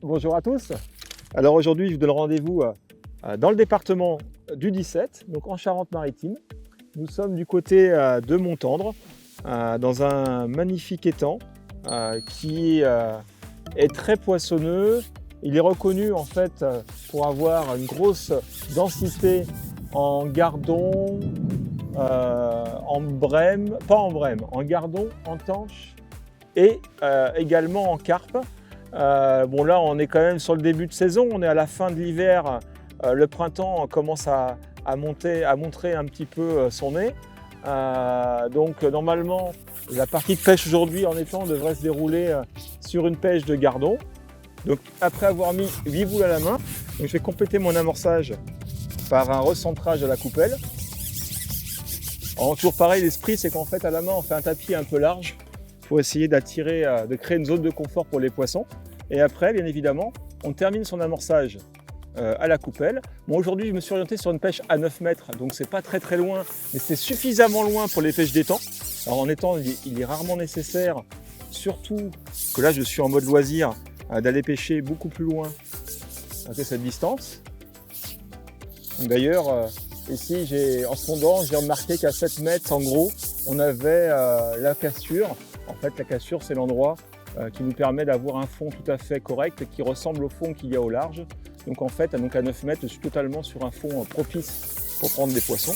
Bonjour à tous. Alors aujourd'hui, je vous donne rendez-vous dans le département du 17, donc en Charente-Maritime. Nous sommes du côté de Montendre, dans un magnifique étang qui est très poissonneux. Il est reconnu en fait pour avoir une grosse densité en gardon, en brème, pas en brème, en gardon, en tanche et également en carpe. Bon là on est quand même sur le début de saison, on est à la fin de l'hiver, le printemps commence à montrer un petit peu son nez. Donc normalement la partie de pêche aujourd'hui en étang devrait se dérouler sur une pêche de gardon. Donc après avoir mis 8 boules à la main, donc je vais compléter mon amorçage par un recentrage à la coupelle. Alors, toujours pareil, l'esprit c'est qu'en fait à la main on fait un tapis un peu large pour essayer d'attirer, de créer une zone de confort pour les poissons. Et après, bien évidemment, on termine son amorçage à la coupelle. Bon, aujourd'hui, je me suis orienté sur une pêche à 9 mètres, donc c'est pas très loin, mais c'est suffisamment loin pour les pêches d'étang. Alors en étang, il est rarement nécessaire, surtout que là, je suis en mode loisir, d'aller pêcher beaucoup plus loin que cette distance. D'ailleurs, ici, en sondant, j'ai remarqué qu'à 7 mètres, en gros, on avait la cassure. En fait, la cassure, c'est l'endroit qui nous permet d'avoir un fond tout à fait correct qui ressemble au fond qu'il y a au large. Donc en fait, à 9 mètres, je suis totalement sur un fond propice pour prendre des poissons.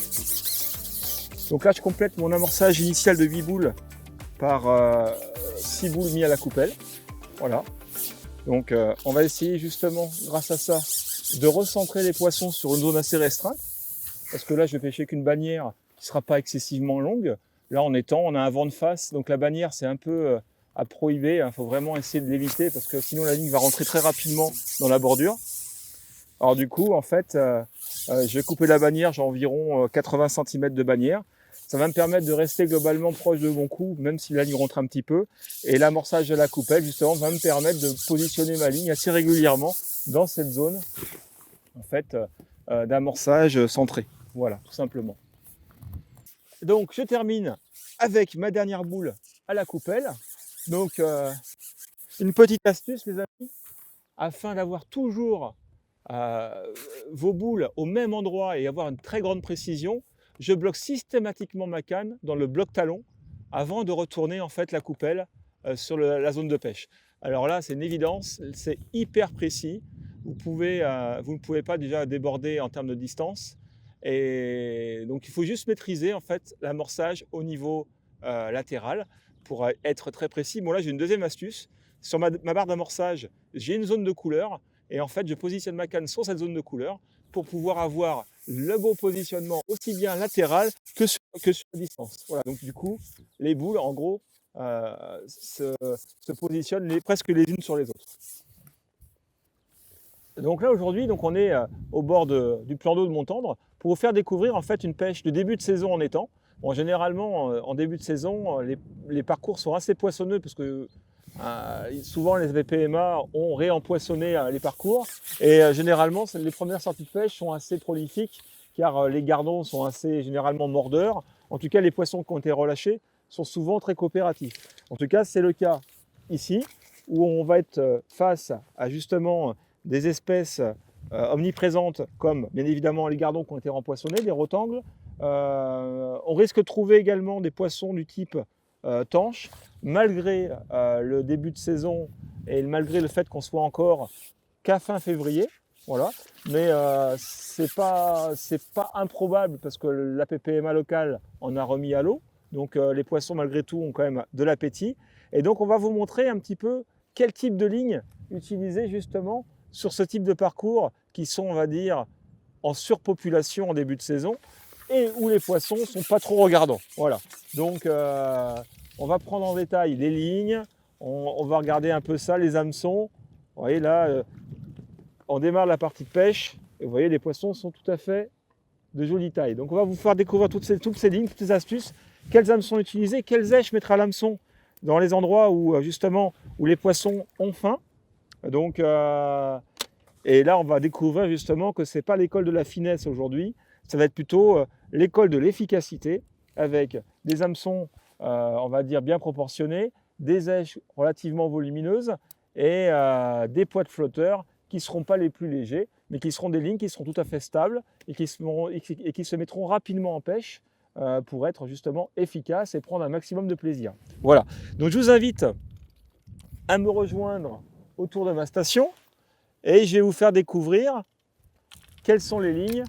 Donc là, je complète mon amorçage initial de 8 boules par 6 boules mis à la coupelle. Voilà. Donc on va essayer justement, grâce à ça, de recentrer les poissons sur une zone assez restreinte. Parce que là, je vais pêcher qu'une bannière qui ne sera pas excessivement longue. Là, en étang, on a un vent de face, donc la bannière, c'est un peu à prohiber. Il faut vraiment essayer de l'éviter parce que sinon la ligne va rentrer très rapidement dans la bordure. Alors du coup, en fait, je vais couper la bannière, j'ai environ 80 cm de bannière. Ça va me permettre de rester globalement proche de mon cou, même si la ligne rentre un petit peu. Et l'amorçage de la coupelle, justement, va me permettre de positionner ma ligne assez régulièrement dans cette zone en fait, d'amorçage centré. Voilà, tout simplement. Donc je termine avec ma dernière boule à la coupelle. Donc une petite astuce les amis, afin d'avoir toujours vos boules au même endroit et avoir une très grande précision, je bloque systématiquement ma canne dans le bloc talon avant de retourner en fait la coupelle sur la zone de pêche. Alors là c'est une évidence, c'est hyper précis, vous ne pouvez pas déjà déborder en termes de distance. Et donc il faut juste maîtriser en fait l'amorçage au niveau latéral pour être très précis. Bon là j'ai une deuxième astuce. Sur ma barre d'amorçage, j'ai une zone de couleur et en fait je positionne ma canne sur cette zone de couleur pour pouvoir avoir le bon positionnement aussi bien latéral que sur la distance. Voilà, donc du coup les boules en gros se positionnent presque les unes sur les autres. Donc là aujourd'hui, on est au bord du plan d'eau de Montendre pour vous faire découvrir en fait une pêche de début de saison en étang. Bon, généralement en début de saison, les parcours sont assez poissonneux parce que souvent les VPMA ont réempoissonné les parcours et généralement les premières sorties de pêche sont assez prolifiques car les gardons sont assez généralement mordeurs. En tout cas, les poissons qui ont été relâchés sont souvent très coopératifs. En tout cas, c'est le cas ici où on va être face à justement des espèces omniprésentes comme bien évidemment les gardons qui ont été rempoissonnés, des rotangles. On risque de trouver également des poissons du type tanche, malgré le début de saison et malgré le fait qu'on soit encore qu'à fin février. Voilà. Mais c'est pas improbable parce que la PPMA locale en a remis à l'eau. Donc les poissons malgré tout ont quand même de l'appétit. Et donc on va vous montrer un petit peu quel type de ligne utiliser justement sur ce type de parcours qui sont, on va dire, en surpopulation en début de saison et où les poissons ne sont pas trop regardants. Voilà. Donc on va prendre en détail les lignes, on va regarder un peu ça, les hameçons. Vous voyez là, on démarre la partie de pêche et vous voyez les poissons sont tout à fait de jolie taille. Donc on va vous faire découvrir toutes ces lignes, toutes ces astuces, quels hameçons utiliser, quelles èches mettre à l'hameçon dans les endroits où justement où les poissons ont faim. Donc, et là on va découvrir justement que ce n'est pas l'école de la finesse aujourd'hui, ça va être plutôt l'école de l'efficacité avec des hameçons on va dire bien proportionnés, des èches relativement volumineuses et des poids de flotteurs qui ne seront pas les plus légers, mais qui seront des lignes qui seront tout à fait stables et qui se mettront rapidement en pêche pour être justement efficaces et prendre un maximum de plaisir. Voilà, donc je vous invite à me rejoindre autour de ma station et je vais vous faire découvrir quelles sont les lignes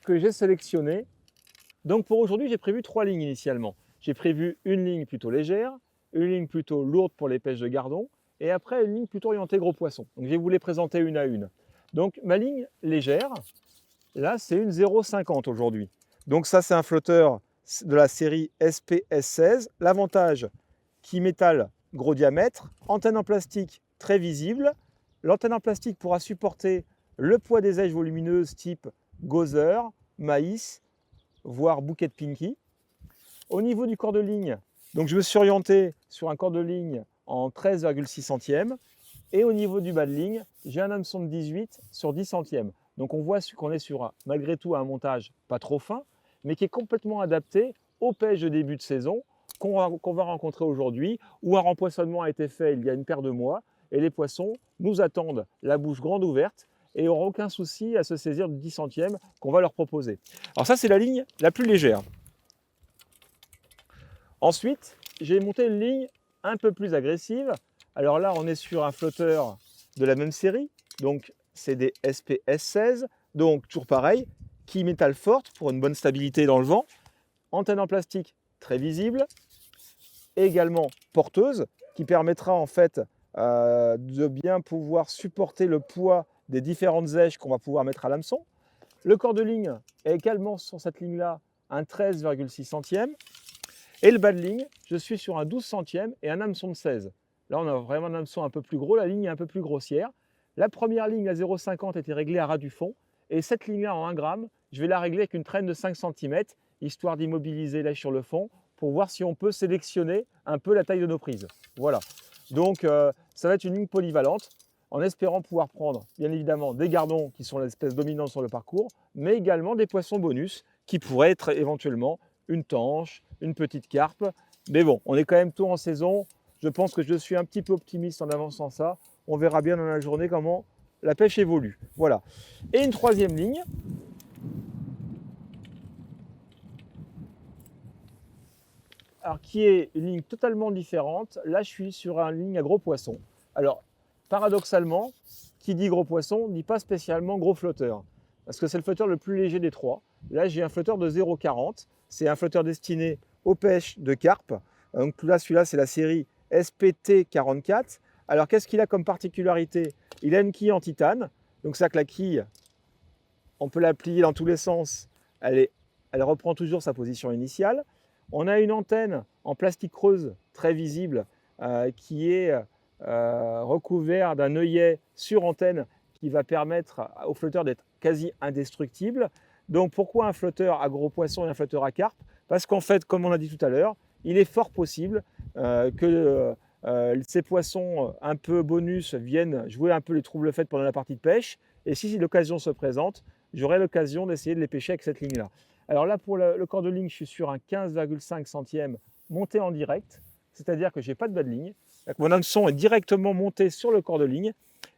que j'ai sélectionnées. Donc pour aujourd'hui, j'ai prévu 3 lignes initialement. J'ai prévu une ligne plutôt légère, une ligne plutôt lourde pour les pêches de gardons, et après une ligne plutôt orientée gros poisson. Donc je vais vous les présenter une à une. Donc ma ligne légère, là c'est une 0,50 aujourd'hui. Donc ça c'est un flotteur de la série SPS16. L'avantage, qui métal gros diamètre, antenne en plastique très visible. L'antenne en plastique pourra supporter le poids des aiges volumineuses type gother, maïs, voire bouquet de pinky. Au niveau du corps de ligne, donc je me suis orienté sur un corps de ligne en 13,6 centièmes. Et au niveau du bas de ligne, j'ai un hameçon de 18 sur 10 centièmes. Donc on voit qu'on est sur malgré tout un montage pas trop fin, mais qui est complètement adapté aux pêches de début de saison qu'on va rencontrer aujourd'hui, où un rempoissonnement a été fait il y a une paire de mois, et les poissons nous attendent la bouche grande ouverte et n'auront aucun souci à se saisir de 10 centièmes qu'on va leur proposer. Alors ça, c'est la ligne la plus légère. Ensuite, j'ai monté une ligne un peu plus agressive. Alors là, on est sur un flotteur de la même série, donc c'est des SPS16, donc toujours pareil, quille métal forte pour une bonne stabilité dans le vent, antenne en plastique très visible, et également porteuse, qui permettra en fait de bien pouvoir supporter le poids des différentes aiges qu'on va pouvoir mettre à l'hameçon. Le corps de ligne est également sur cette ligne-là un 13,6 centièmes. Et le bas de ligne, je suis sur un 12 centièmes et un hameçon de 16. Là, on a vraiment un hameçon un peu plus gros, la ligne est un peu plus grossière. La première ligne, la 0,50, était réglée à ras du fond. Et cette ligne-là, en 1 gramme, je vais la régler avec une traîne de 5 cm, histoire d'immobiliser l'aiche sur le fond, pour voir si on peut sélectionner un peu la taille de nos prises. Voilà. Donc, ça va être une ligne polyvalente, en espérant pouvoir prendre, bien évidemment, des gardons qui sont l'espèce dominante sur le parcours, mais également des poissons bonus, qui pourraient être éventuellement une tanche, une petite carpe. Mais bon, on est quand même tôt en saison. Je pense que je suis un petit peu optimiste en avançant ça. On verra bien dans la journée comment la pêche évolue. Voilà. Et une troisième ligne. Alors, qui est une ligne totalement différente. Là, je suis sur une ligne à gros poisson. Alors, paradoxalement, qui dit gros poisson, ne dit pas spécialement gros flotteur. Parce que c'est le flotteur le plus léger des trois. Là, j'ai un flotteur de 0,40. C'est un flotteur destiné aux pêches de carpe. Donc là, celui-là, c'est la série SPT44. Alors, qu'est-ce qu'il a comme particularité? Il a une quille en titane. Donc, c'est que la quille, on peut la plier dans tous les sens. Elle reprend toujours sa position initiale. On a une antenne en plastique creuse très visible qui est recouvert d'un œillet sur antenne qui va permettre au flotteur d'être quasi indestructible. Donc pourquoi un flotteur à gros poisson et un flotteur à carpe? Parce qu'en fait, comme on a dit tout à l'heure, il est fort possible que ces poissons un peu bonus viennent jouer un peu les troubles faits pendant la partie de pêche. Et si l'occasion se présente, j'aurai l'occasion d'essayer de les pêcher avec cette ligne-là. Alors là, pour le corps de ligne, je suis sur un 15,5 centièmes monté en direct, c'est-à-dire que je n'ai pas de bas de ligne. Mon hameçon est directement monté sur le corps de ligne.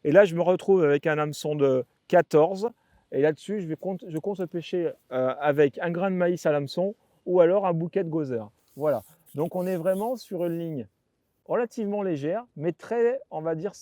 Et là, je me retrouve avec un hameçon de 14. Et là-dessus, je compte pêcher avec un grain de maïs à l'hameçon ou alors un bouquet de gother. Voilà. Donc, on est vraiment sur une ligne relativement légère, mais très, on va dire,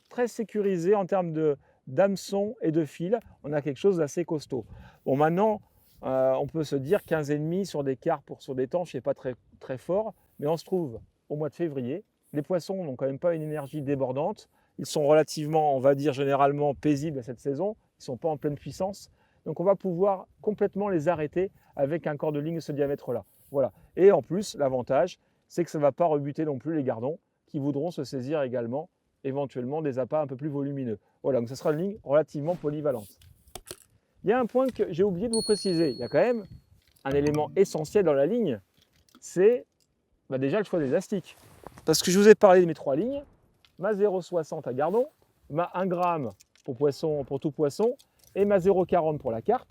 très sécurisée en termes d'hameçon et de fil. On a quelque chose d'assez costaud. Bon, maintenant, on peut se dire 15,5 sur des carpes ou sur des tanches, c'est pas très, très fort, mais on se trouve au mois de février. Les poissons n'ont quand même pas une énergie débordante. Ils sont relativement, on va dire, généralement paisibles à cette saison. Ils ne sont pas en pleine puissance. Donc, on va pouvoir complètement les arrêter avec un corps de ligne de ce diamètre-là. Voilà. Et en plus, l'avantage, c'est que ça ne va pas rebuter non plus les gardons qui voudront se saisir également, éventuellement, des appâts un peu plus volumineux. Voilà, donc ce sera une ligne relativement polyvalente. Il y a un point que j'ai oublié de vous préciser. Il y a quand même un élément essentiel dans la ligne, c'est déjà le choix des élastiques. Parce que je vous ai parlé de mes 3 lignes, ma 0,60 à gardon, ma 1 gramme pour tout poisson et ma 0,40 pour la carpe.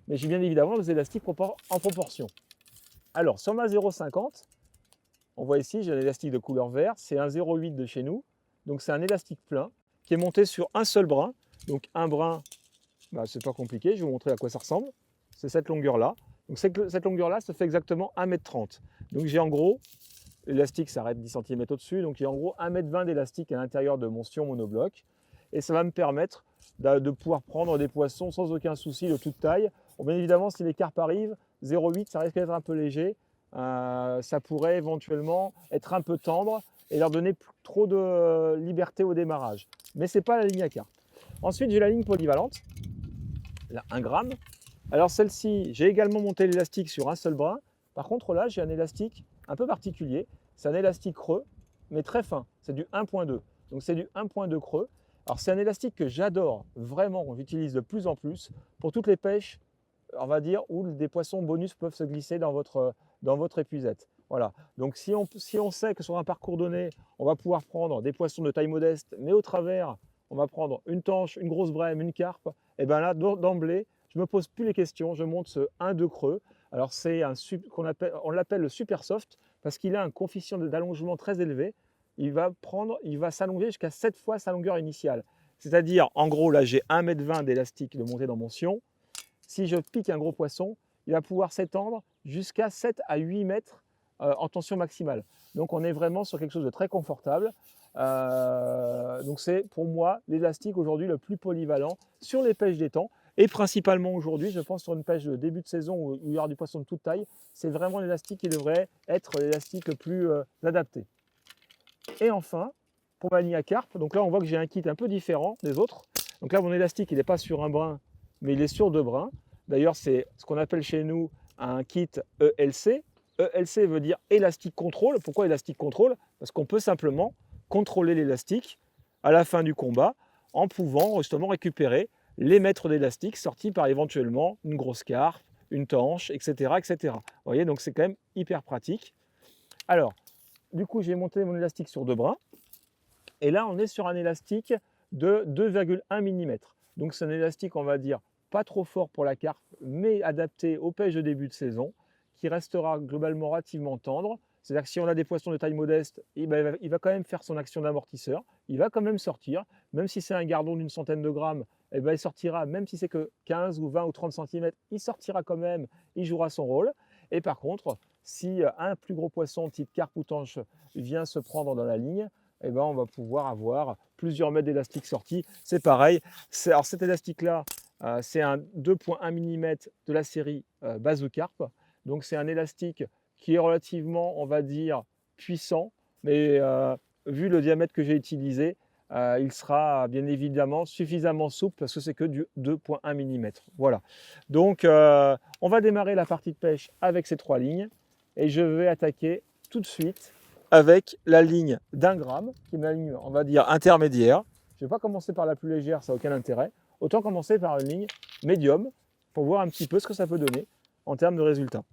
Mais j'ai bien évidemment des élastiques en proportion. Alors sur ma 0,50, on voit ici, j'ai un élastique de couleur vert, c'est un 0,8 de chez nous. Donc c'est un élastique plein qui est monté sur un seul brin. Donc un brin, bah, c'est pas compliqué, je vais vous montrer à quoi ça ressemble. C'est cette longueur-là. Donc cette longueur-là, ça fait exactement 1,30 m. Donc j'ai en gros, l'élastique s'arrête 10 cm au-dessus, donc j'ai en gros 1,20 m d'élastique à l'intérieur de mon sion monobloc. Et ça va me permettre de pouvoir prendre des poissons sans aucun souci de toute taille. Bon, bien évidemment, si les carpes arrivent, 0,8, ça risque d'être un peu léger. Ça pourrait éventuellement être un peu tendre et leur donner trop de liberté au démarrage. Mais ce n'est pas la ligne à carpe. Ensuite, j'ai la ligne polyvalente, la 1 gramme. Alors celle-ci, j'ai également monté l'élastique sur un seul brin. Par contre, là, j'ai un élastique un peu particulier. C'est un élastique creux, mais très fin. C'est du 1,2. Donc c'est du 1,2 creux. Alors c'est un élastique que j'adore, vraiment, j'utilise de plus en plus pour toutes les pêches, on va dire, où des poissons bonus peuvent se glisser dans votre épuisette. Voilà. Donc si on sait que sur un parcours donné, on va pouvoir prendre des poissons de taille modeste, mais au travers, on va prendre une tanche, une grosse brème, une carpe, et bien là, d'emblée, je ne me pose plus les questions, je monte ce 1,2 creux. Alors on l'appelle le super soft parce qu'il a un coefficient d'allongement très élevé. Il va s'allonger jusqu'à 7 fois sa longueur initiale. C'est-à-dire, en gros, là, j'ai 1,20 m d'élastique de montée dans mon sion. Si je pique un gros poisson, il va pouvoir s'étendre jusqu'à 7 à 8 mètres en tension maximale. Donc, on est vraiment sur quelque chose de très confortable. Donc, c'est pour moi l'élastique aujourd'hui le plus polyvalent sur les pêches d'étang. Et principalement aujourd'hui, je pense sur une pêche de début de saison où il y aura du poisson de toute taille, c'est vraiment l'élastique qui devrait être l'élastique le plus adapté. Et enfin, pour ma ligne à carpe, donc là on voit que j'ai un kit un peu différent des autres. Donc là mon élastique il n'est pas sur un brin, mais il est sur 2 brins. D'ailleurs c'est ce qu'on appelle chez nous un kit ELC. ELC veut dire élastique contrôle. Pourquoi élastique contrôle? Parce qu'on peut simplement contrôler l'élastique à la fin du combat en pouvant justement récupérer les mètres d'élastique sortis par éventuellement une grosse carpe, une tanche, etc. etc. Vous voyez, donc c'est quand même hyper pratique. Alors, du coup, j'ai monté mon élastique sur 2 brins. Et là, on est sur un élastique de 2,1 mm. Donc, c'est un élastique, on va dire, pas trop fort pour la carpe, mais adapté aux pêches de début de saison, qui restera globalement relativement tendre. C'est-à-dire que si on a des poissons de taille modeste, il va quand même faire son action d'amortisseur. Il va quand même sortir. Même si c'est un gardon d'une centaine de grammes, il sortira, même si c'est que 15 ou 20 ou 30 cm, il sortira quand même, il jouera son rôle. Et par contre, si un plus gros poisson type carpe ou tanche vient se prendre dans la ligne, on va pouvoir avoir plusieurs mètres d'élastique sortis. C'est pareil. Alors cet élastique-là, c'est un 2,1 mm de la série Bazoo Carp. Donc c'est un élastique qui est relativement, on va dire, puissant. Mais vu le diamètre que j'ai utilisé, il sera bien évidemment suffisamment souple parce que c'est que du 2,1 mm. Voilà. Donc on va démarrer la partie de pêche avec ces 3 lignes. Et je vais attaquer tout de suite avec la ligne d'1 gramme, qui est ma ligne, on va dire, intermédiaire. Je ne vais pas commencer par la plus légère, ça n'a aucun intérêt. Autant commencer par une ligne médium pour voir un petit peu ce que ça peut donner en termes de résultats.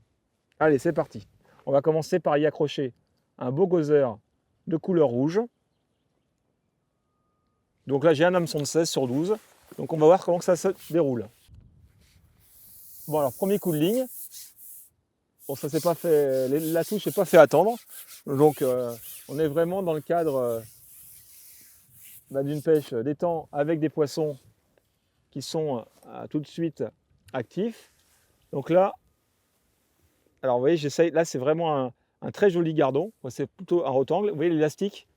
Allez, c'est parti. On va commencer par y accrocher un beau gauzer de couleur rouge. Donc là, j'ai un hameçon de 16 sur 12. Donc on va voir comment ça se déroule. Bon, alors, premier coup de ligne. Bon, ça s'est pas fait, la touche n'est pas fait attendre. Donc on est vraiment dans le cadre d'une pêche d'étang avec des poissons qui sont tout de suite actifs. Donc là, alors vous voyez, j'essaye, là c'est vraiment un très joli gardon. C'est plutôt un rectangle. Vous voyez l'élastique,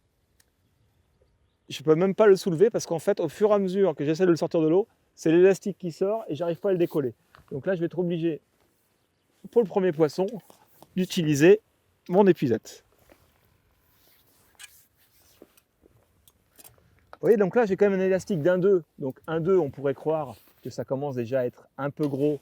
je ne peux même pas le soulever parce qu'en fait, au fur et à mesure que j'essaie de le sortir de l'eau, c'est l'élastique qui sort et j'arrive pas à le décoller. Donc là, je vais être obligé, pour le premier poisson, d'utiliser mon épuisette. Vous voyez, donc là, j'ai quand même un élastique d'1,2. Donc 1,2, on pourrait croire que ça commence déjà à être un peu gros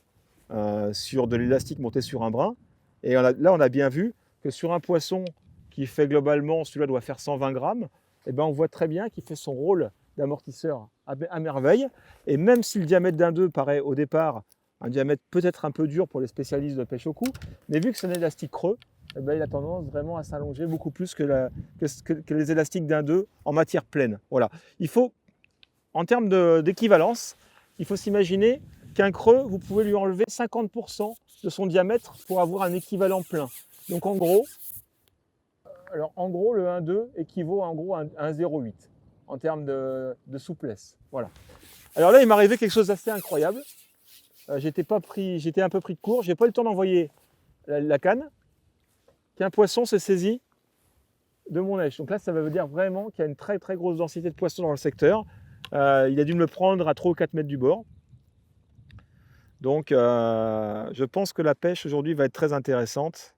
sur de l'élastique monté sur un brin. Et là, on a bien vu que sur un poisson qui fait globalement, celui-là doit faire 120 grammes, on voit très bien qu'il fait son rôle d'amortisseur à merveille. Et même si le diamètre d'1,2 paraît au départ un diamètre peut-être un peu dur pour les spécialistes de pêche au cou, mais vu que c'est un élastique creux, il a tendance vraiment à s'allonger beaucoup plus que les élastiques d'1,2 en matière pleine. Voilà. Il faut, en termes d'équivalence, il faut s'imaginer qu'un creux, vous pouvez lui enlever 50% de son diamètre pour avoir un équivalent plein. Donc en gros, le 1,2 équivaut en gros à un 0,8. en termes de souplesse. Voilà. Alors là, il m'est arrivé quelque chose d'assez incroyable. J'étais un peu pris de court, j'ai pas eu le temps d'envoyer la canne, qu'un poisson s'est saisi de mon lèche. Donc là, ça veut dire vraiment qu'il y a une très très grosse densité de poissons dans le secteur. Il a dû me le prendre à 3 ou 4 mètres du bord. Donc je pense que la pêche aujourd'hui va être très intéressante.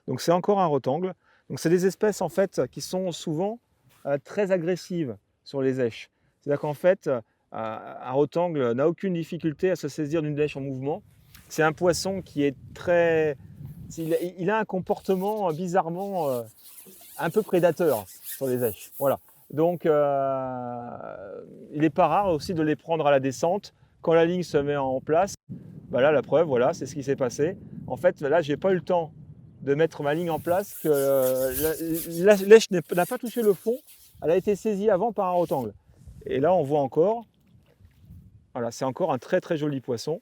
Donc c'est encore un rotangle. Donc c'est des espèces en fait qui sont souvent très agressives sur les lèches. C'est-à-dire qu'en fait, un rotangle n'a aucune difficulté à se saisir d'une lèche en mouvement. C'est un poisson qui est très... Il a un comportement bizarrement un peu prédateur sur les lèches. Voilà. Donc il n'est pas rare aussi de les prendre à la descente. Quand la ligne se met en place, bah là la preuve, voilà, c'est ce qui s'est passé. En fait, là, j'ai pas eu le temps de mettre ma ligne en place, que la lèche n'a pas touché le fond, elle a été saisie avant par un rotangle. Et là, on voit encore, voilà, c'est encore un très très joli poisson.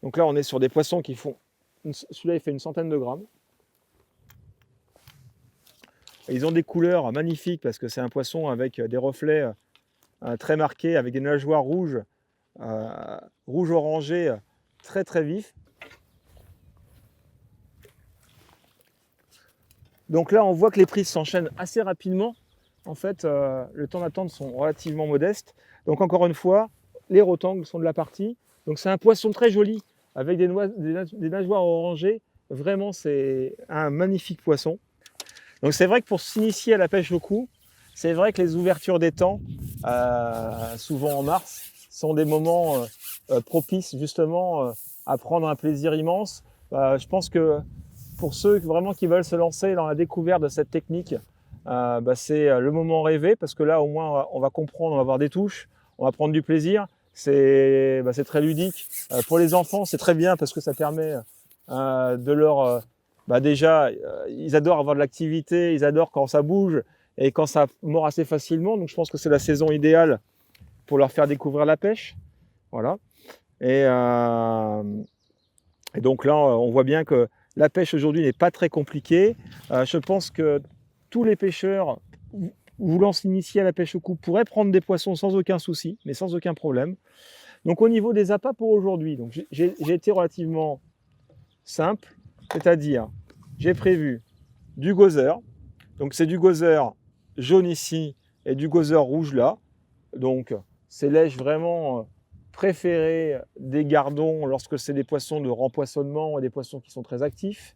Donc là, on est sur des poissons qui font, celui-là, il fait une centaine de grammes. Et ils ont des couleurs magnifiques parce que c'est un poisson avec des reflets très marqués, avec des nageoires rouges, rouge orangé, très très vifs. Donc là, on voit que les prises s'enchaînent assez rapidement. En fait, le temps d'attente sont relativement modestes. Donc encore une fois, les rotangles sont de la partie. Donc c'est un poisson très joli avec des nageoires orangées. Vraiment, c'est un magnifique poisson. Donc c'est vrai que pour s'initier à la pêche au cou, c'est vrai que les ouvertures des temps, souvent en mars, sont des moments propices justement à prendre un plaisir immense. Je pense que pour ceux vraiment qui veulent se lancer dans la découverte de cette technique, c'est le moment rêvé parce que là au moins on va comprendre, on va voir des touches, on va prendre du plaisir. C'est très ludique. Pour les enfants, c'est très bien parce que ça permet de leur... déjà, ils adorent avoir de l'activité, ils adorent quand ça bouge et quand ça mord assez facilement. Donc je pense que c'est la saison idéale pour leur faire découvrir la pêche. Voilà. Et donc là, on voit bien que la pêche aujourd'hui n'est pas très compliquée. Je pense que tous les pêcheurs voulant s'initier à la pêche au cou pourraient prendre des poissons sans aucun souci, mais sans aucun problème. Donc au niveau des appâts pour aujourd'hui, j'ai été relativement simple, c'est-à-dire j'ai prévu du gozeur. Donc c'est du gozeur jaune ici et du gozeur rouge là. Donc c'est lèche vraiment préférée des gardons lorsque c'est des poissons de rempoisonnement et des poissons qui sont très actifs.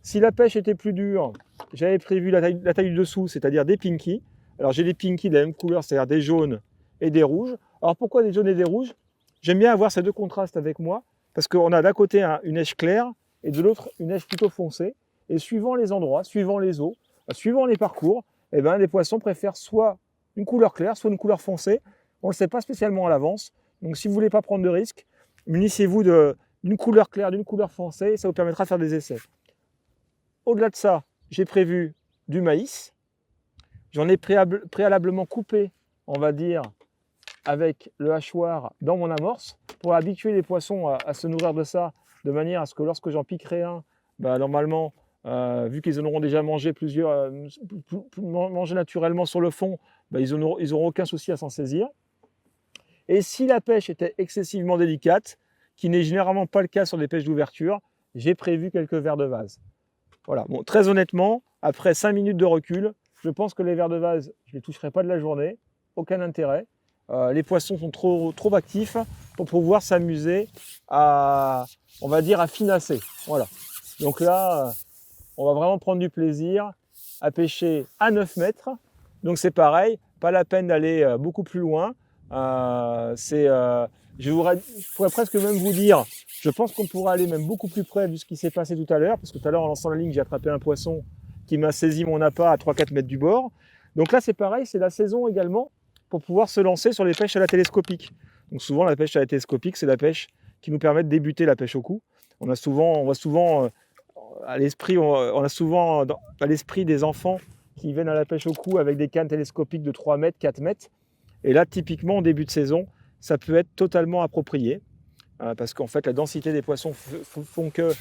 Si la pêche était plus dure, j'avais prévu la taille du dessous, c'est-à-dire des pinkies. Alors j'ai des pinkies de la même couleur, c'est-à-dire des jaunes et des rouges. Alors pourquoi des jaunes et des rouges? J'aime bien avoir ces deux contrastes avec moi, parce qu'on a d'un côté une neige claire et de l'autre une neige plutôt foncée. Et suivant les endroits, suivant les eaux, suivant les parcours, les poissons préfèrent soit une couleur claire, soit une couleur foncée. On ne le sait pas spécialement à l'avance. Donc si vous ne voulez pas prendre de risques, munissez-vous d'une couleur claire, d'une couleur foncée, et ça vous permettra de faire des essais. Au-delà de ça, j'ai prévu du maïs. J'en ai préalablement coupé, on va dire, avec le hachoir dans mon amorce pour habituer les poissons à se nourrir de ça, de manière à ce que lorsque j'en piquerai un, normalement, vu qu'ils en auront déjà mangé plusieurs, mangé naturellement sur le fond, ils n'auront aucun souci à s'en saisir. Et si la pêche était excessivement délicate, qui n'est généralement pas le cas sur les pêches d'ouverture, j'ai prévu quelques vers de vase. Voilà. Bon, très honnêtement, après 5 minutes de recul, je pense que les vers de vase, je ne les toucherai pas de la journée, aucun intérêt. Les poissons sont trop actifs pour pouvoir s'amuser à, on va dire, à finasser. Voilà. Donc là, on va vraiment prendre du plaisir à pêcher à 9 mètres. Donc c'est pareil, pas la peine d'aller beaucoup plus loin. Je pourrais presque même vous dire, je pense qu'on pourrait aller même beaucoup plus près de ce qui s'est passé tout à l'heure, parce que tout à l'heure en lançant la ligne, j'ai attrapé un poisson qui m'a saisi mon appât à 3-4 mètres du bord. Donc là c'est pareil, c'est la saison également pour pouvoir se lancer sur les pêches à la télescopique. Donc souvent la pêche à la télescopique, c'est la pêche qui nous permet de débuter la pêche au cou. On voit souvent à l'esprit des enfants qui viennent à la pêche au cou avec des cannes télescopiques de 3 mètres, 4 mètres. Et là, typiquement, en début de saison, ça peut être totalement approprié parce qu'en fait, la densité des poissons font que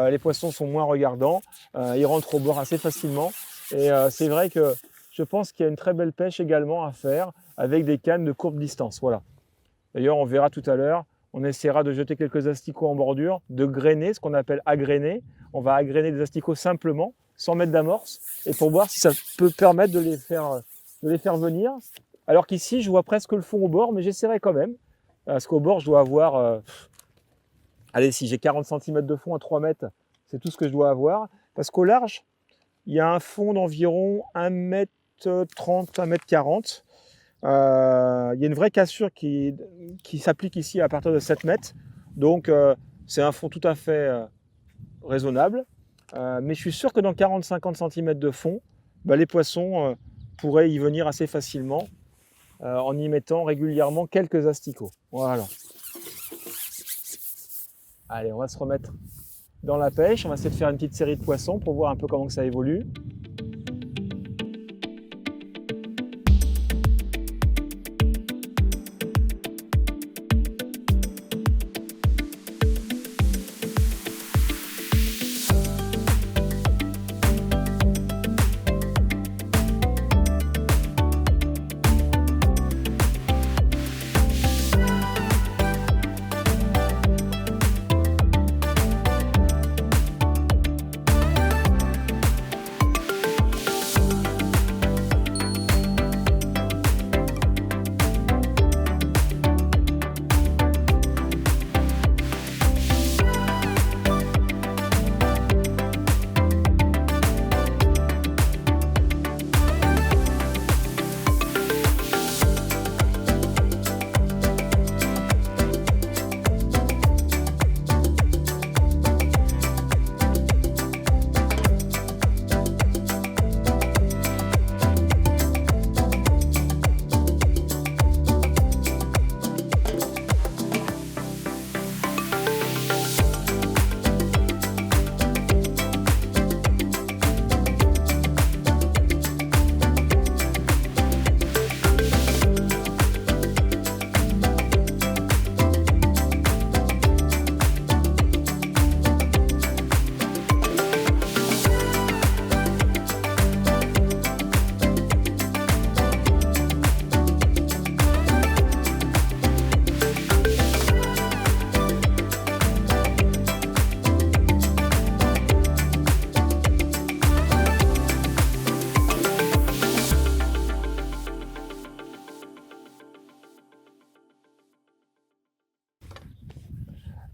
les poissons sont moins regardants, ils rentrent au bord assez facilement. Et c'est vrai que je pense qu'il y a une très belle pêche également à faire avec des cannes de courte distance. Voilà. D'ailleurs, on verra tout à l'heure, on essaiera de jeter quelques asticots en bordure, de grainer, ce qu'on appelle agréner. On va agréner des asticots simplement, sans mettre d'amorce, et pour voir si ça peut permettre de les faire venir. Alors qu'ici, je vois presque le fond au bord, mais j'essaierai quand même. Parce qu'au bord, je dois avoir... allez, si j'ai 40 cm de fond à 3 mètres, c'est tout ce que je dois avoir. Parce qu'au large, il y a un fond d'environ 1m30, 1m40. Il y a une vraie cassure qui s'applique ici à partir de 7 mètres. Donc, c'est un fond tout à fait raisonnable. Mais je suis sûr que dans 40-50 cm de fond, les poissons pourraient y venir assez facilement en y mettant régulièrement quelques asticots. Voilà. Allez, on va se remettre dans la pêche. On va essayer de faire une petite série de poissons pour voir un peu comment que ça évolue.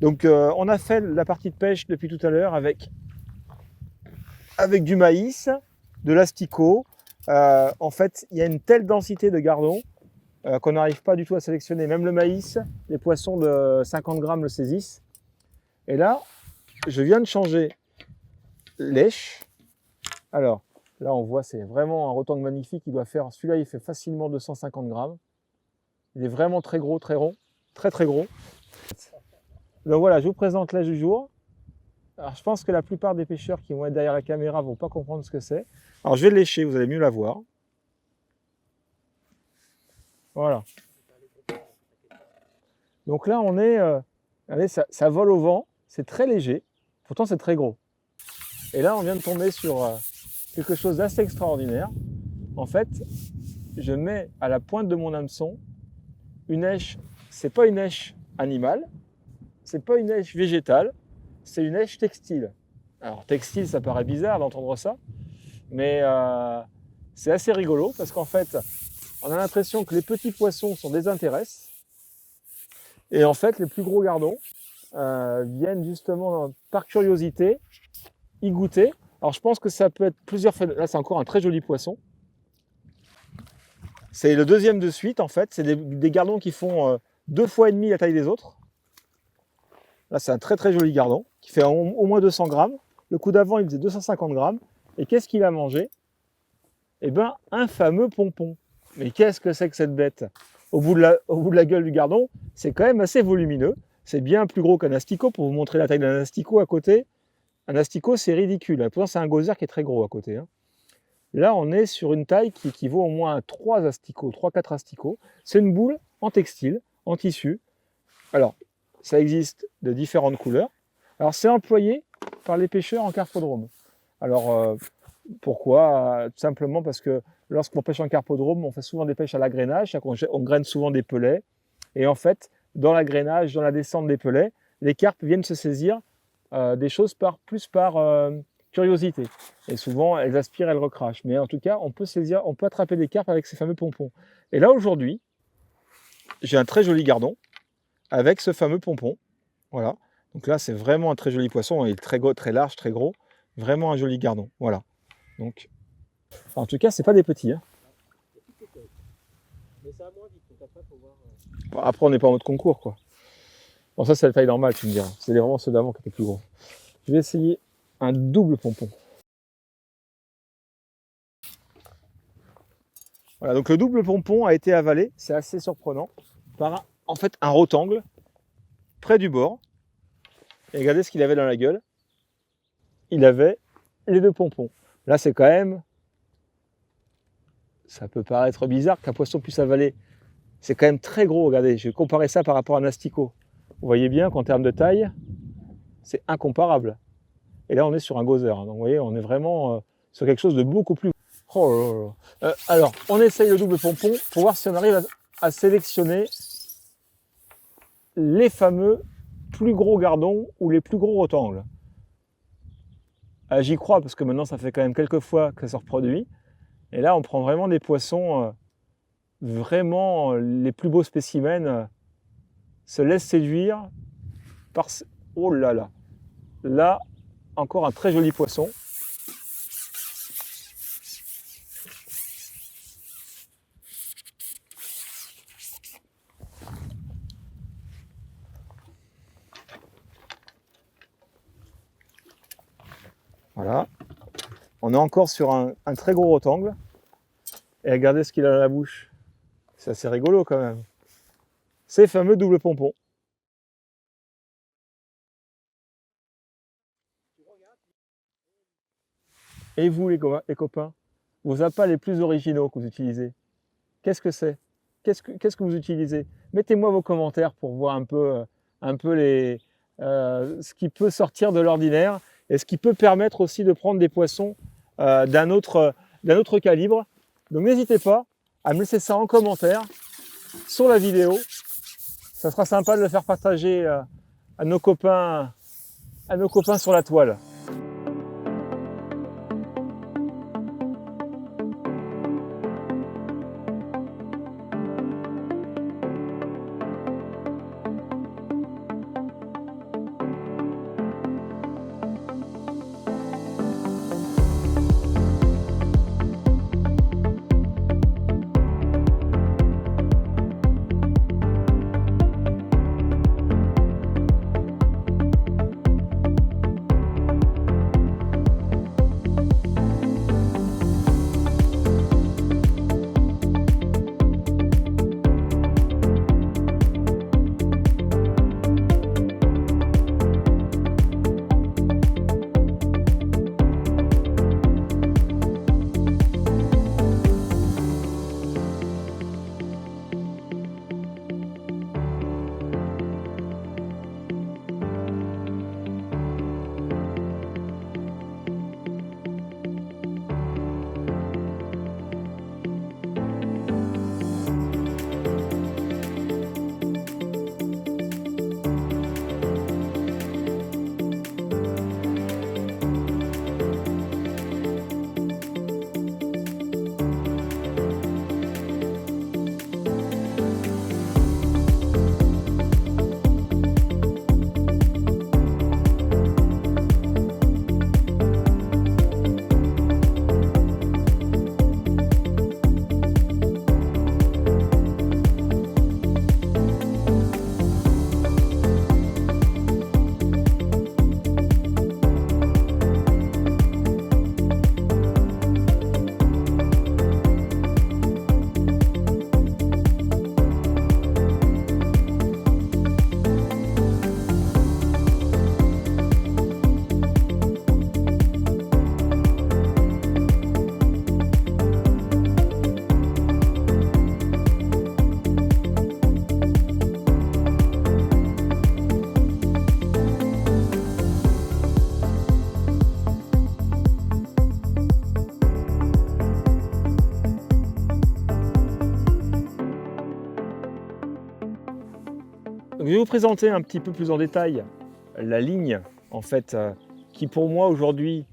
Donc on a fait la partie de pêche depuis tout à l'heure avec du maïs, de l'asticot. En fait, il y a une telle densité de gardons qu'on n'arrive pas du tout à sélectionner. Même le maïs, les poissons de 50 grammes le saisissent. Et là, je viens de changer lèche. Alors, là on voit, c'est vraiment un rotang magnifique. Il doit faire, celui-là il fait facilement 250 grammes. Il est vraiment très gros, très rond, très très gros. Donc voilà, je vous présente l'âge du jour. Alors je pense que la plupart des pêcheurs qui vont être derrière la caméra ne vont pas comprendre ce que c'est. Alors je vais le lécher, vous allez mieux la voir. Voilà. Donc là on est, allez, ça vole au vent, c'est très léger, pourtant c'est très gros. Et là on vient de tomber sur quelque chose d'assez extraordinaire. En fait, je mets à la pointe de mon hameçon une èche, c'est pas une èche animale, c'est pas une èche végétale, c'est une èche textile. Alors textile, ça paraît bizarre d'entendre ça, mais c'est assez rigolo parce qu'en fait, on a l'impression que les petits poissons s'en désintéressent et en fait, les plus gros gardons viennent justement par curiosité y goûter. Alors je pense que ça peut être plusieurs fois. Là, c'est encore un très joli poisson. C'est le deuxième de suite en fait. C'est des gardons qui font 2,5 fois la taille des autres. Là, c'est un très très joli gardon qui fait au moins 200 grammes. Le coup d'avant, il faisait 250 grammes. Et qu'est-ce qu'il a mangé? Eh bien, un fameux pompon. Mais qu'est-ce que c'est que cette bête? Au bout de la gueule du gardon, c'est quand même assez volumineux. C'est bien plus gros qu'un asticot. Pour vous montrer la taille d'un asticot à côté, un asticot, c'est ridicule. Pourtant, c'est un gosier qui est très gros à côté. Là, on est sur une taille qui équivaut au moins à 3 asticots, 3-4 asticots. C'est une boule en textile, en tissu. Alors, ça existe de différentes couleurs. Alors, c'est employé par les pêcheurs en carpodrome. Alors, Pourquoi? Tout simplement parce que lorsqu'on pêche en carpodrome, on fait souvent des pêches à l'agrainage, c'est-à-dire qu'on graine souvent des pellets. Et en fait, dans l'agrainage, dans la descente des pellets, les carpes viennent se saisir des choses plus par curiosité. Et souvent, elles aspirent, elles recrachent. Mais en tout cas, on peut attraper des carpes avec ces fameux pompons. Et là, aujourd'hui, j'ai un très joli gardon avec ce fameux pompon. Voilà. Donc là, c'est vraiment un très joli poisson. Il est très gros, très large, très gros. Vraiment un joli gardon. Voilà. Donc, en tout cas, c'est pas des petits. Hein. Mais ça va moins vite, donc après, faut voir. Bon, après, on n'est pas en mode concours, quoi. Bon, ça, c'est la taille normale, tu me diras. C'est vraiment ceux d'avant qui étaient plus gros. Je vais essayer un double pompon. Voilà, donc le double pompon a été avalé, c'est assez surprenant, par en fait un rotangle près du bord. Et regardez ce qu'il avait dans la gueule. Il avait les deux pompons. Là, c'est quand même... Ça peut paraître bizarre qu'un poisson puisse avaler. C'est quand même très gros, regardez. Je vais comparer ça par rapport à un asticot. Vous voyez bien qu'en termes de taille, c'est incomparable. Et là, on est sur un gozer. Donc, vous voyez, on est vraiment sur quelque chose de beaucoup plus... Oh là là. Alors, on essaye le double pompon pour voir si on arrive à sélectionner les fameux plus gros gardons ou les plus gros rotangles. J'y crois parce que maintenant, ça fait quand même quelques fois que ça se reproduit. Et là, on prend vraiment des poissons, vraiment les plus beaux spécimens se laissent séduire par... Oh là là. Là, encore un très joli poisson. Voilà. On est encore sur un très gros rotangle. Et regardez ce qu'il a dans la bouche. C'est assez rigolo quand même. Ces fameux double pompons. Et vous les copains, vos appâts les plus originaux que vous utilisez, qu'est-ce que c'est? Qu'est-ce que vous utilisez? Mettez-moi vos commentaires pour voir un peu ce qui peut sortir de l'ordinaire et ce qui peut permettre aussi de prendre des poissons d'un autre calibre. Donc n'hésitez pas à me laisser ça en commentaire sur la vidéo. Ça sera sympa de le faire partager à nos copains sur la toile. Donc, je vais vous présenter un petit peu plus en détail la ligne en fait, qui pour moi aujourd'hui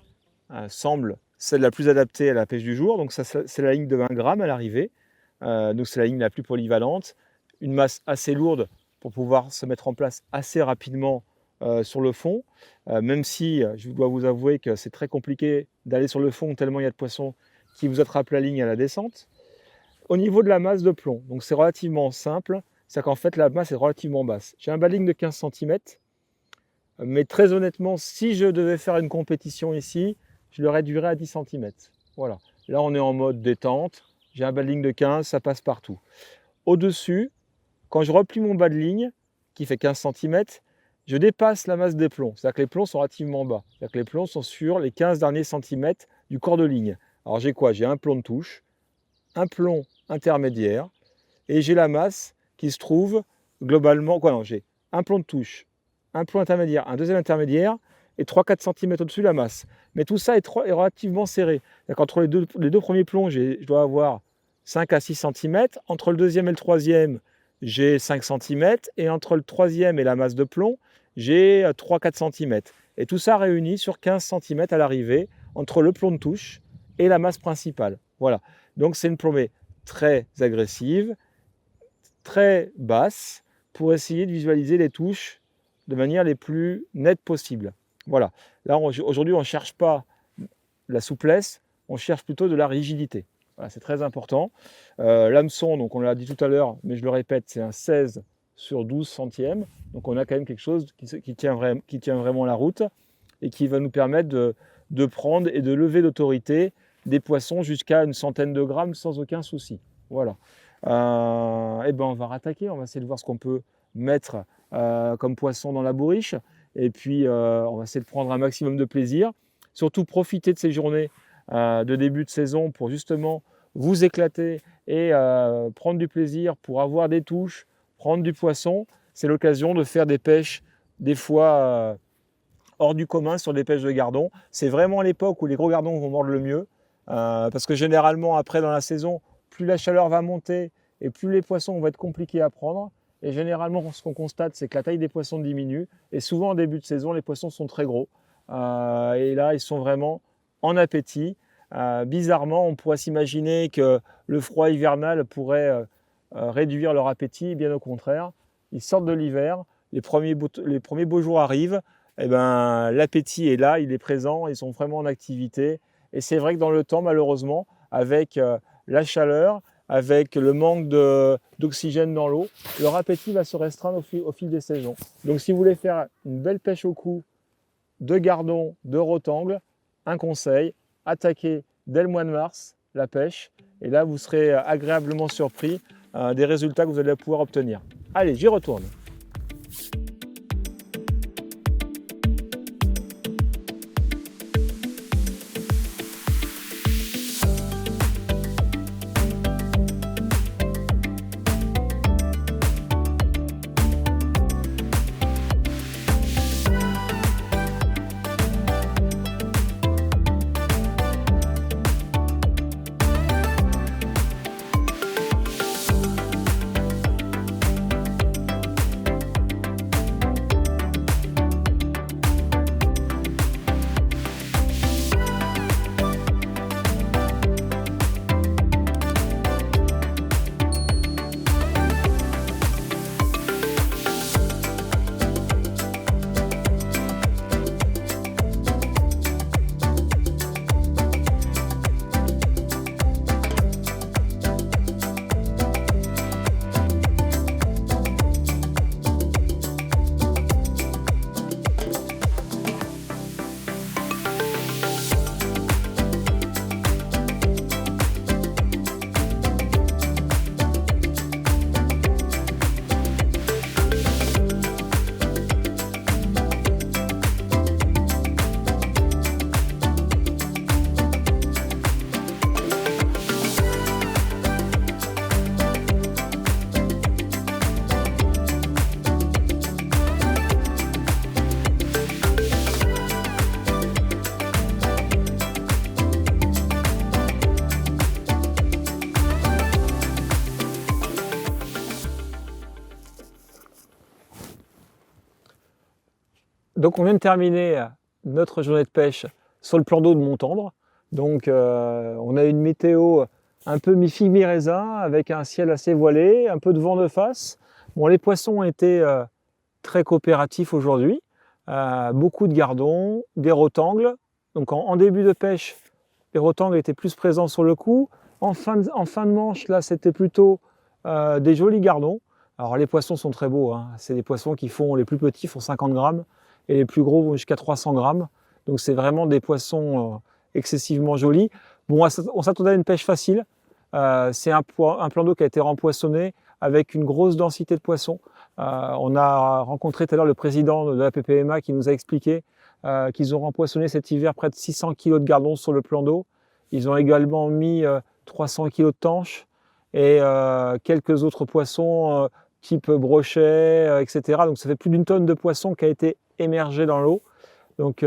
semble celle la plus adaptée à la pêche du jour. Donc ça, c'est la ligne de 20 grammes à l'arrivée. Donc c'est la ligne la plus polyvalente, une masse assez lourde pour pouvoir se mettre en place assez rapidement sur le fond, même si je dois vous avouer que c'est très compliqué d'aller sur le fond tellement il y a de poissons qui vous attrapent la ligne à la descente. Au niveau de la masse de plomb, donc c'est relativement simple, c'est qu'en fait la masse est relativement basse. J'ai un bas de ligne de 15 cm, mais très honnêtement, si je devais faire une compétition ici, je le réduirais à 10 cm. Voilà. Là, on est en mode détente. J'ai un bas de ligne de 15, ça passe partout. Au-dessus, quand je replie mon bas de ligne, qui fait 15 cm, je dépasse la masse des plombs. C'est-à-dire que les plombs sont relativement bas. C'est-à-dire que les plombs sont sur les 15 derniers centimètres du corps de ligne. Alors j'ai quoi? J'ai un plomb de touche, un plomb intermédiaire, et j'ai la masse qui se trouve globalement... Quoi non, j'ai un plomb de touche, un plomb intermédiaire, un deuxième intermédiaire, et 3-4 cm au-dessus de la masse. Mais tout ça est relativement serré. Entre les deux premiers plombs, je dois avoir 5 à 6 cm. Entre le deuxième et le troisième, j'ai 5 cm. Et entre le troisième et la masse de plomb, j'ai 3-4 cm. Et tout ça réuni sur 15 cm à l'arrivée, entre le plomb de touche et la masse principale. Voilà. Donc c'est une plombée très agressive, très basse, pour essayer de visualiser les touches de manière les plus nettes possible. Voilà. Là, aujourd'hui, on ne cherche pas la souplesse, on cherche plutôt de la rigidité. Voilà, c'est très important. L'hameçon, donc on l'a dit tout à l'heure, mais je le répète, c'est un 16 sur 12 centièmes. Donc on a quand même quelque chose qui tient vraiment la route et qui va nous permettre de prendre et de lever l'autorité des poissons jusqu'à une centaine de grammes sans aucun souci. Voilà. Et ben on va rattaquer, on va essayer de voir ce qu'on peut mettre comme poisson dans la bourriche. Et puis, on va essayer de prendre un maximum de plaisir. Surtout, profiter de ces journées de début de saison pour justement vous éclater et prendre du plaisir pour avoir des touches, prendre du poisson. C'est l'occasion de faire des pêches, des fois hors du commun sur des pêches de gardons. C'est vraiment l'époque où les gros gardons vont mordre le mieux. Parce que généralement, après, dans la saison, plus la chaleur va monter et plus les poissons vont être compliqués à prendre. Et généralement, ce qu'on constate, c'est que la taille des poissons diminue. Et souvent, en début de saison, les poissons sont très gros. Et là, ils sont vraiment en appétit. Bizarrement, on pourrait s'imaginer que le froid hivernal pourrait réduire leur appétit. Bien au contraire, ils sortent de l'hiver, les premiers beaux jours arrivent. Et ben, l'appétit est là, il est présent, ils sont vraiment en activité. Et c'est vrai que dans le temps, malheureusement, avec la chaleur, avec le manque d'oxygène dans l'eau, leur appétit va se restreindre au fil des saisons. Donc si vous voulez faire une belle pêche au cou de gardon, de rotangle, un conseil, attaquez dès le mois de mars la pêche, et là vous serez agréablement surpris des résultats que vous allez pouvoir obtenir. Allez, j'y retourne. Donc on vient de terminer notre journée de pêche sur le plan d'eau de Montendre. Donc on a une météo un peu mi-figue mi-raisin avec un ciel assez voilé, un peu de vent de face. Bon, les poissons ont été très coopératifs aujourd'hui. Beaucoup de gardons, des rotangles. Donc en début de pêche, les rotangles étaient plus présents sur le coup. En fin de manche, là, c'était plutôt des jolis gardons. Alors les poissons sont très beaux, hein. C'est des poissons qui font, les plus petits font 50 grammes et les plus gros vont jusqu'à 300 grammes. Donc c'est vraiment des poissons excessivement jolis. Bon, on s'attendait à une pêche facile. C'est un plan d'eau qui a été rempoissonné avec une grosse densité de poissons. On a rencontré tout à l'heure le président de la PPMA qui nous a expliqué qu'ils ont rempoissonné cet hiver près de 600 kg de gardons sur le plan d'eau. Ils ont également mis 300 kg de tanches et quelques autres poissons type brochet, etc. Donc ça fait plus d'une tonne de poissons qui a été émergé dans l'eau. Donc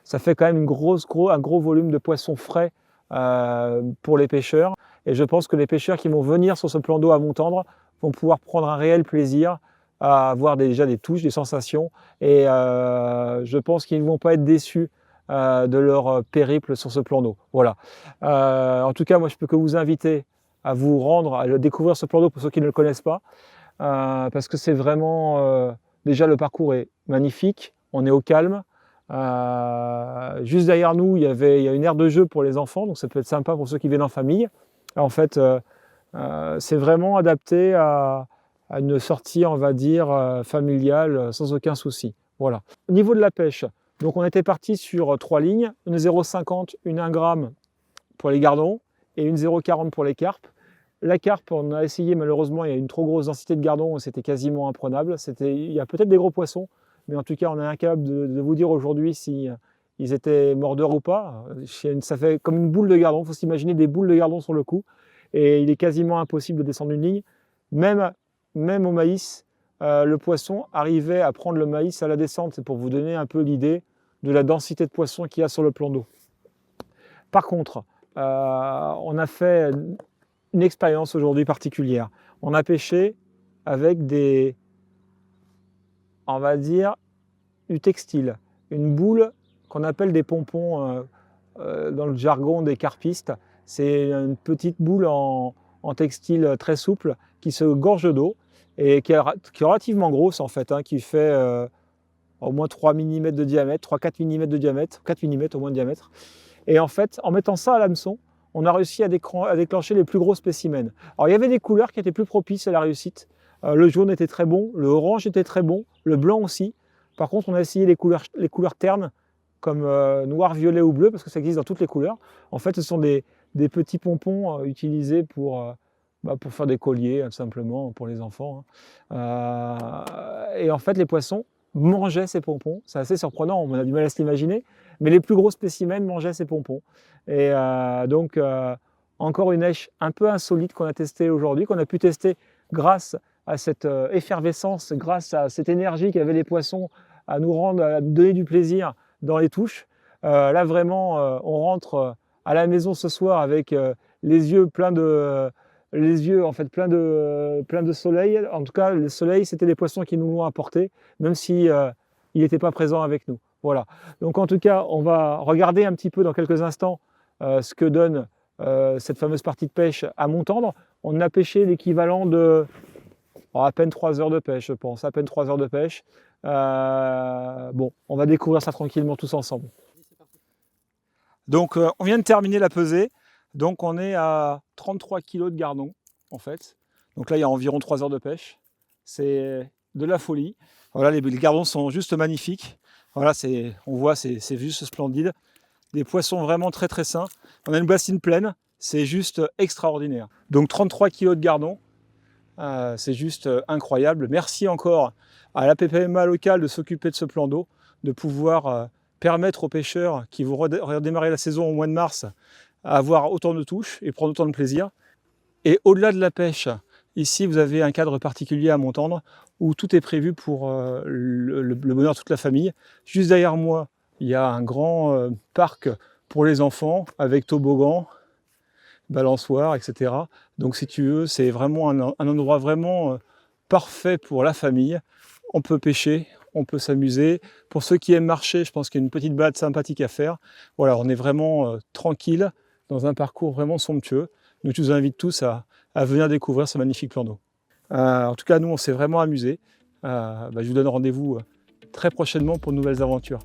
ça fait quand même un gros volume de poissons frais pour les pêcheurs. Et je pense que les pêcheurs qui vont venir sur ce plan d'eau à Montendre vont pouvoir prendre un réel plaisir à avoir déjà des touches, des sensations. Et je pense qu'ils ne vont pas être déçus de leur périple sur ce plan d'eau. Voilà. En tout cas, moi, je peux que vous inviter à vous rendre, à découvrir ce plan d'eau pour ceux qui ne le connaissent pas. Parce que c'est vraiment... déjà, le parcours est magnifique. On est au calme. Juste derrière nous, il y a une aire de jeu pour les enfants. Donc, ça peut être sympa pour ceux qui viennent en famille. En fait, c'est vraiment adapté à une sortie, on va dire, familiale, sans aucun souci. Voilà. Au niveau de la pêche, donc on était parti sur 3 lignes, une 0,50, une 1 g pour les gardons et une 0,40 pour les carpes. La carpe, on a essayé, malheureusement, il y a une trop grosse densité de gardons, c'était quasiment imprenable. Il y a peut-être des gros poissons, mais en tout cas, on est incapable de vous dire aujourd'hui si ils étaient mordeurs ou pas. Ça fait comme une boule de gardon, il faut s'imaginer des boules de gardon sur le coup. Et il est quasiment impossible de descendre une ligne. Même au maïs, le poisson arrivait à prendre le maïs à la descente. C'est pour vous donner un peu l'idée de la densité de poissons qu'il y a sur le plan d'eau. Par contre, on a fait une expérience aujourd'hui particulière. On a pêché avec on va dire, du textile. Une boule qu'on appelle des pompons dans le jargon des carpistes. C'est une petite boule en textile très souple qui se gorge d'eau et qui est relativement grosse en fait, hein, qui fait au moins 3 mm de diamètre, 3-4 mm de diamètre, 4 mm au moins de diamètre. Et en fait, en mettant ça à l'hameçon, on a réussi à déclencher les plus gros spécimens. Alors il y avait des couleurs qui étaient plus propices à la réussite. Le jaune était très bon, le orange était très bon, le blanc aussi. Par contre, on a essayé les couleurs ternes, comme noir, violet ou bleu, parce que ça existe dans toutes les couleurs. En fait, ce sont des petits pompons utilisés pour faire des colliers, tout simplement, pour les enfants. Et en fait, les poissons mangeaient ces pompons. C'est assez surprenant, on a du mal à se l'imaginer. Mais les plus gros spécimens mangeaient ces pompons. Et donc, encore une èche un peu insolite qu'on a testée aujourd'hui, qu'on a pu tester grâce à cette effervescence, grâce à cette énergie qu'avaient les poissons à nous donner du plaisir dans les touches. Là, vraiment, on rentre à la maison ce soir avec les yeux pleins de soleil. En tout cas, le soleil, c'était les poissons qui nous l'ont apporté, même si il n'était pas présent avec nous. Voilà. Donc, en tout cas, on va regarder un petit peu dans quelques instants ce que donne cette fameuse partie de pêche à Montendre. On a pêché l'équivalent de à peine 3 heures de pêche, je pense, à peine 3 heures de pêche. Bon, on va découvrir ça tranquillement tous ensemble. Donc, on vient de terminer la pesée. Donc, on est à 33 kg de gardons, en fait. Donc là, il y a environ 3 heures de pêche. C'est de la folie. Voilà, les gardons sont juste magnifiques. Voilà, on voit, c'est juste splendide. Des poissons vraiment très très sains. On a une bassine pleine. C'est juste extraordinaire. Donc, 33 kg de gardons. C'est juste incroyable. Merci encore à la PPMA locale de s'occuper de ce plan d'eau, de pouvoir permettre aux pêcheurs qui vont redémarrer la saison au mois de mars à avoir autant de touches et prendre autant de plaisir. Et au-delà de la pêche, ici vous avez un cadre particulier à Montendre où tout est prévu pour le bonheur de toute la famille. Juste derrière moi, il y a un grand parc pour les enfants avec toboggan, balançoire, etc. Donc si tu veux, c'est vraiment un endroit vraiment parfait pour la famille. On peut pêcher, on peut s'amuser. Pour ceux qui aiment marcher, je pense qu'il y a une petite balade sympathique à faire. Voilà, on est vraiment tranquille dans un parcours vraiment somptueux. Donc je vous invite tous à venir découvrir ce magnifique plan d'eau. En tout cas, nous, on s'est vraiment amusés. Je vous donne rendez-vous très prochainement pour de nouvelles aventures.